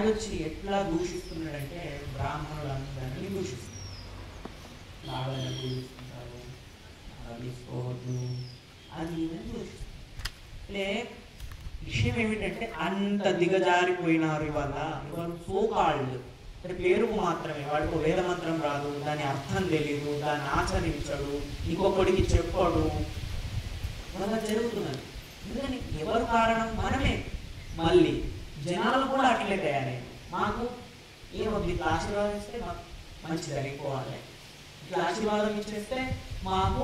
తాగొచ్చి ఎట్లా దూషిస్తున్నాడంటే బ్రాహ్మణులందరినీ దూషిస్తున్నాడు. లాభాలను దూషిస్తుంటారు, తీసుకోవద్దు, అది ఇదని దూషిస్తారు. అంటే విషయం ఏమిటంటే అంత దిగజారిపోయినారు ఇవాళ. ఇవాళ సోకాళ్ళు అంటే పేరుకు మాత్రమే, వాడికి వేదమంత్రం రాదు, దాని అర్థం తెలియదు, దాన్ని ఆచరించడు, ఇంకొకడికి చెప్పడు, అలా జరుగుతున్నది. ఎందుకని ఎవరు కారణం? మనమే. మళ్ళీ జనాలు కూడా అట్లే తయారయ్యారు. మాకు ఏమొద్దు, ఇట్లా ఆశీర్వాదం ఇస్తే మాకు మంచి జరిగిపోవాలి, ఇట్లా ఆశీర్వాదం ఇచ్చేస్తే మాకు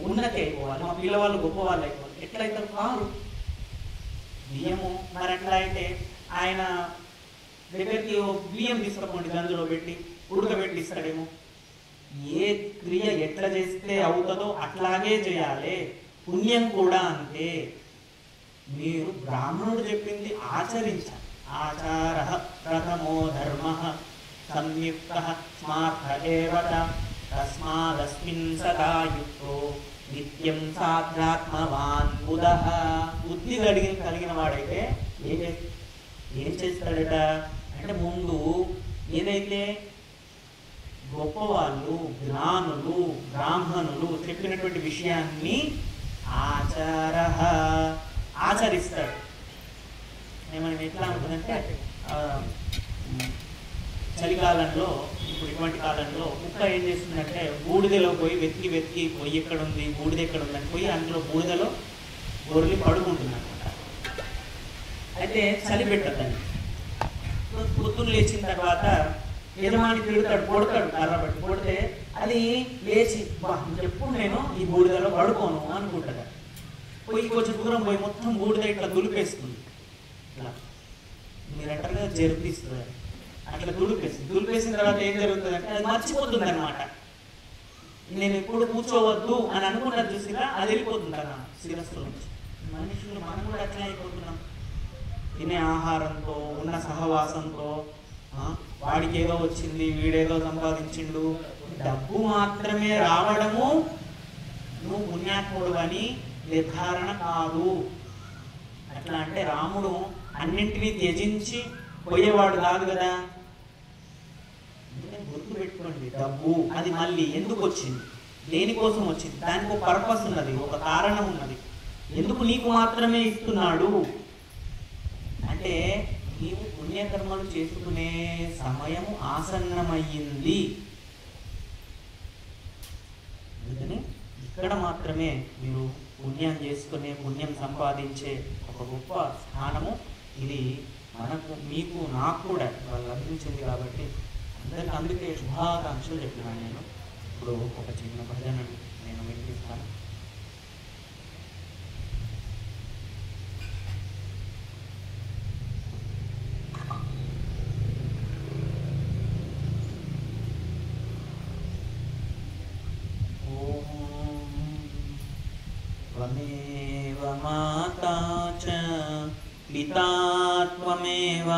ఉన్నతి అయిపోవాలి, మా పిల్లవాళ్ళు గొప్పవాళ్ళు అయిపోవాలి. ఎట్లయితే కాదు బియ్యము. మరి ఎట్లా అయితే ఆయన దగ్గరికి బియ్యం తీసుకోండి, గంజులో పెట్టి ఉడకబెట్టి ఇస్తాడేమో. ఏ క్రియ ఎట్లా చేస్తే అవుతుందో అట్లాగే చేయాలి. పుణ్యం కూడా అంతే. మీరు బ్రాహ్మణుడు చెప్పింది ఆచరించాలి. ఆచార ప్రథమో ధర్మ సంయుక్త స్మార్థ ఏవత తస్మాదస్మిన్ సదా యుక్తో నిత్యం సాధ్యాత్మవాన్ బుధః. బుద్ధి కలిగిన వాడైతే ఏం చేస్తాడట అంటే, ముందు ఏదైతే గొప్పవాళ్ళు, జ్ఞానులు, బ్రాహ్మణులు చెప్పినటువంటి విషయాన్ని ఆచరిస్తాడు. ఏమైనా ఎట్లా ఉంటుందంటే, చలికాలంలో, ఇప్పుడు ఇటువంటి కాలంలో కుక్క ఏం చేస్తుందంటే బూడిదలో పోయి వెతికి పొయ్యి ఎక్కడుంది, బూడిద ఎక్కడుందని పోయి అందులో బూడిదలో గొర్రెలు పడుకుంటుంది అనమాట. అయితే చలి పెట్టద్దని పొద్దున్న లేచిన తర్వాత యజమాని తిరుగుతాడు, కొడతాడు, కర్ర బట్టి కొడితే అది లేచి ఎప్పుడు నేను ఈ బూడిదలో పడుకోను అనుకుంటుంది. పోయి కొంచెం దూరం పోయి మొత్తం బూడిద ఇట్లా దులిపేస్తుంది. ఇట్లా మీరు అంటారుగా జరుపిస్తుంది, అట్లా దులిపేసిన తర్వాత ఏం జరుగుతుంది అంటే అది మర్చిపోతుంది అనమాట. నేను ఎప్పుడు కూర్చోవద్దు అని అనుకున్నది చూసినా అది వెళ్ళిపోతుంది అన్న శిరస్సులో నుంచి. మనుషులు మనం కూడా అట్లా అయిపోతున్నాం. తినే ఆహారంతో, ఉన్న సహవాసంతో, వాడికి ఏదో వచ్చింది, వీడేదో సంపాదించిండు, డబ్బు మాత్రమే రావడము నువ్వు పుణ్యాత్ముడు అని నిర్ధారణ కాదు. అట్లా అంటే రాముడు అన్నింటినీ త్యజించి పోయేవాడు కాదు కదా. గుర్తు పెట్టుకోండి, డబ్బు అది మళ్ళీ ఎందుకు వచ్చింది, దేనికోసం వచ్చింది, దానికి ఒక పర్పస్ ఉన్నది, ఒక కారణం ఉన్నది. ఎందుకు నీకు మాత్రమే ఇస్తున్నాడు అంటే, నీవు పుణ్యకర్మలు చేసుకునే సమయం ఆసన్నమయ్యింది. అందుకని ఇక్కడ మాత్రమే మీరు పుణ్యం చేసుకునే, పుణ్యం సంపాదించే ఒక గొప్ప స్థానము ఇది. మనకు, మీకు, నాకు కూడా వాళ్ళు అందించింది కాబట్టి అందరికీ అందుకే శుభాకాంక్షలు చెప్పినాను నేను. ఇప్పుడు ఒక చిన్న భజన నేను వినిపిస్తాను. త్వమేవ మాతా చ పితా త్వమేవ,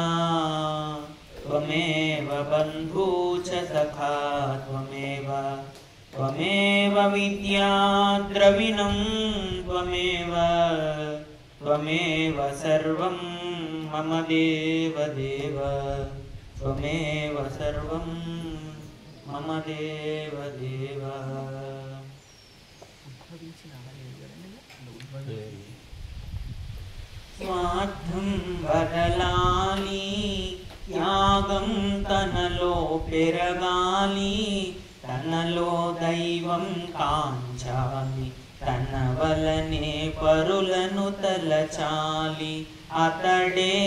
త్వమేవ బంధూ చ సఖా త్వమేవ, త్వమేవ విద్యా ద్రవిణం త్వమేవ, త్వమేవ సర్వం మమ దేవ దేవ, త్వమేవ సర్వం మమ దేవ దేవ. స్వార్థం వదలాలి, త్యాగం తనలో పెరగాలి, తనలో దైవం కాంచాలి, తన వలనే పరులను తలచాలి. అతడే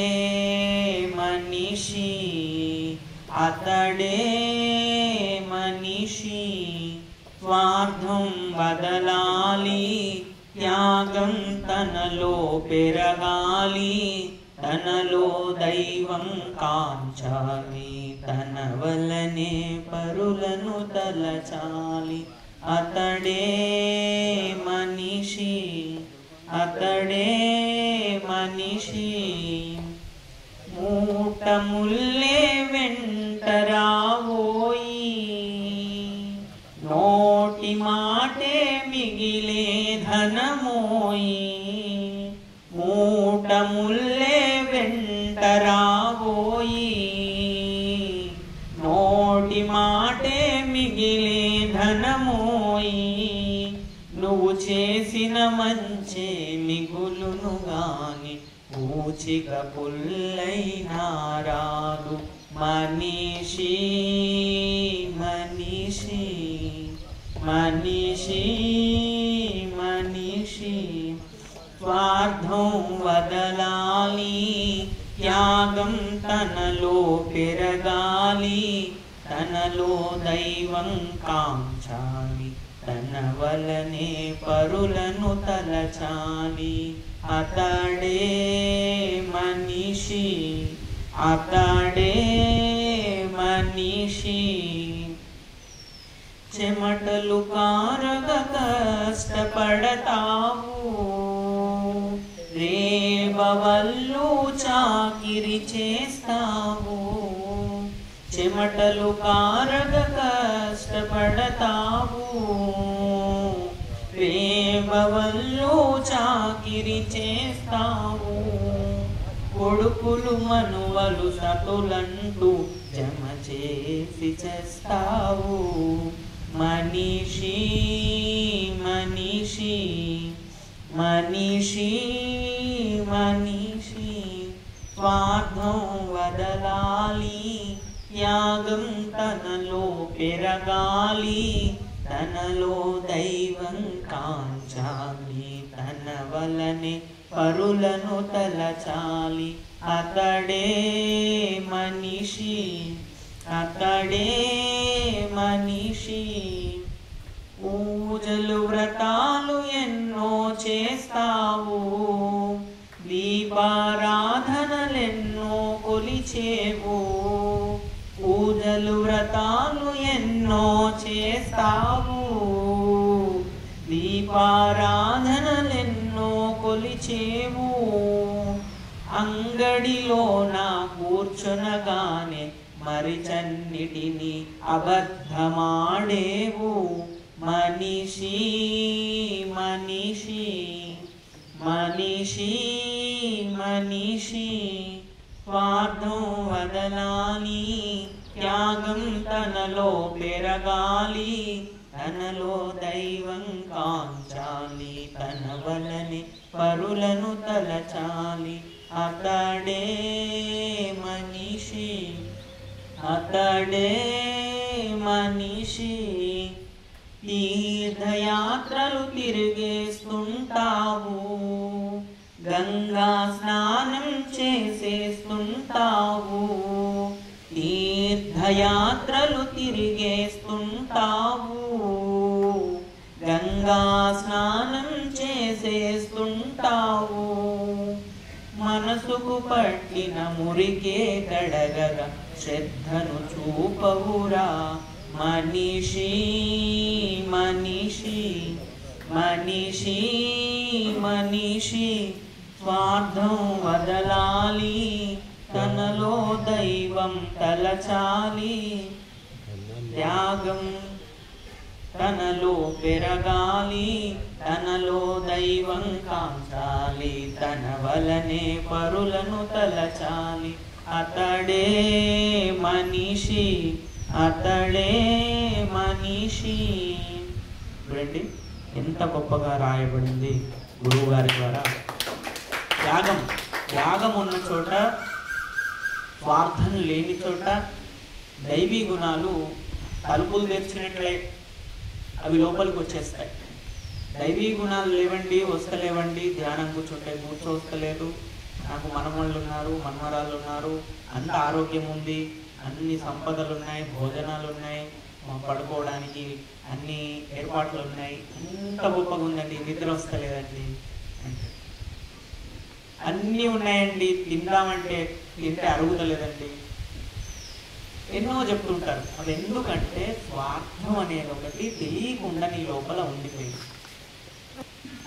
మనిషి, అతడే మనిషి. స్వార్థం వదలాలి, త్యాగం తనలో పెరగాలి, తనలో దైవం కాంచాలి, తన వలనే పరులను తలచాలి. అతడే మనిషి, అతడే మనిషి. మూట ముల్లే వెంట రావోయి, నోటి మాటే మిగిలే ధనమోయి. మూట ముల్లే వెంట రావోయి, నువ్వు చేసిన మంచే మిగులును గాని పూచిక పుల్లైనా రాదు. మనిషి మనిషి మనిషి మనిషి స్వార్థం వదలాలి, త్యాగం తనలో పెరగాలి, తనలో దైవం కాంచాలి, తన వలనే పరులను తలచాలి. అతడే మనిషి, అతడే మనిషి. చెమటలు కారగ కష్టపడతావు, రేబవళ్ళు చాకిరి చేస్తావు. చెమటలు కారగ కష్టపడతావు, రేబవళ్ళు చాకిరి చేస్తావు. కొడుకులు మనువలు సతులంటూ జమ చేసి చేస్తావు. మనిషి మనిషి మనిషి మనిషి స్వార్థం వదలాలి, త్యాగం తనలో పెరగాలి, తనలో దైవం కాంచాలి, తన వలనే పరులను తలచాలి. అతడే మనిషి, అతడే మనిషి. పూజలు వ్రతాలు ఎన్నో చేస్తావు, దీపారాధనలెన్నో కొలిచేవు. పూజలు వ్రతాలు ఎన్నో చేస్తావు, దీపారాధనలెన్నో కొలిచేవు. అంగడిలో నా కూర్చునగానే మరిచన్నిటిని అబద్ధమాడేవు. మనిషి మనిషి మనిషి మనిషి స్వార్థం వదలాలి, త్యాగం తనలో పెరగాలి, తనలో దైవం కాంచాలి, తన వలనే పరులను తలచాలి. అతడే మనిషి, అతడే మనిషి. తీర్థయాత్రలు తిరిగేస్తుంటావు, గంగా స్నానం చేసేస్తుంటావు. తీర్థయాత్రలు తిరిగేస్తుంటావు, గంగా స్నానం చేసేస్తుంటావు. మనసుకు పట్టిన మురికే కడగగా శ్రద్ధను చూపవురా. మనిషి మనిషి మనిషి మనిషి స్వార్థం వదలాలి, తనలో దైవం తలచాలి, త్యాగం తనలో పెరగాలి, తనలో దైవం కాంచాలి, తన వలనే పరులను తలచాలి. అతడే మనిషి, అతడే మనిషి. చూడండి ఎంత గొప్పగా రాయబడింది గురువు గారి ద్వారా. త్యాగం, త్యాగం ఉన్న చోట, స్వార్థం లేని చోట దైవీ గుణాలు తలుపులు తెరిచినట్లే అవి లోపలికి వచ్చేస్తాయి. దైవీ గుణాలు లేవండి, వస్తలేవండి, ధ్యానం కూర్చుంటే కూర్చోవస్తలేదు, నాకు మనమళ్ళు ఉన్నారు, మనమరాళ్ళు ఉన్నారు, అంత ఆరోగ్యం ఉంది, అన్ని సంపదలు ఉన్నాయి, భోజనాలు ఉన్నాయి, పడుకోవడానికి అన్ని ఏర్పాట్లు ఉన్నాయి, అంత గొప్పగా ఉందండి, నిద్ర వస్తలేదండి, అన్నీ ఉన్నాయండి, తిందామంటే తింటే అరుగుతలేదండి, ఎన్నో చెప్తుంటారు. అది ఎందుకంటే స్వార్థం అనేది ఒకటి తెలియకుండా నీ లోపల ఉండిపోయింది,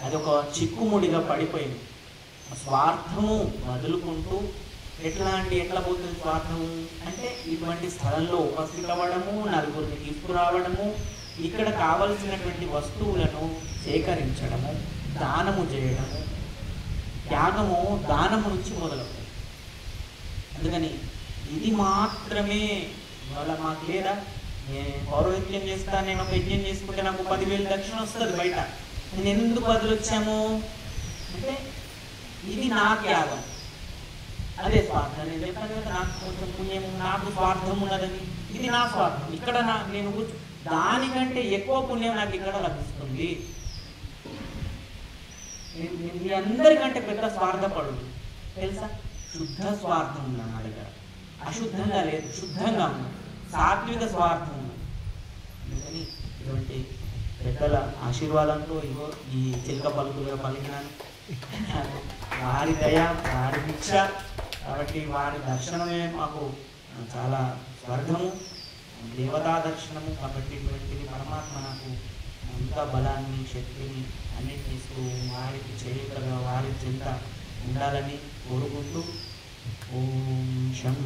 అదొక చిక్కుముడిగా పడిపోయింది. స్వార్థము వదులుకుంటూ ఎట్లా పోతుంది స్వార్థము అంటే ఇటువంటి స్థలంలో ఉపస్థితి అవ్వడము, నలుగురిని తీసుకురావడము, ఇక్కడ కావలసినటువంటి వస్తువులను సేకరించడము, దానము చేయడము. త్యాగము దానము నుంచి మొదలవుతుంది. అందుకని ఇది మాత్రమే వాళ్ళ మాకు లేదా నేను పౌరోహిత్యం చేస్తాను, నేను ఒక యజ్ఞం చేసుకుంటే నాకు 10,000 దక్షిణ వస్తుంది బయట. నేను ఎందుకు వదిలొచ్చాము అంటే ఇది నా త్యాగం, అదే స్వార్థం. నేను చెప్పాను కదా, నాకు కొంచెం పుణ్యం, నాకు స్వార్థం ఉన్నదని. ఇది నా స్వార్థం. ఇక్కడ నేను దానికంటే ఎక్కువ పుణ్యం నాకు ఇక్కడ లభిస్తుంది. మీ అందరికంటే పెద్ద స్వార్థపడు తెలుసా? శుద్ధ స్వార్థం ఉంది నా దగ్గర, అశుద్ధంగా లేదు, శుద్ధంగా ఉంది, సాత్విక స్వార్థం ఉంది. అందుకని ఇటువంటి పెద్దల ఆశీర్వాదంతో ఇగో ఈ చిలక పలుకులుగా పలికినాను. వారి దయ, వారి భిక్ష, కాబట్టి వారి దర్శనమే మాకు చాలా స్వర్గము, దేవతా దర్శనము. కాబట్టి ఇటువంటిది పరమాత్మ నాకు అంత బలాన్ని, శక్తిని అన్నింటినీ ఇస్తూ వారికి చేయుటగా వారి చింత ఉండాలని కోరుకుంటూ ఓం శం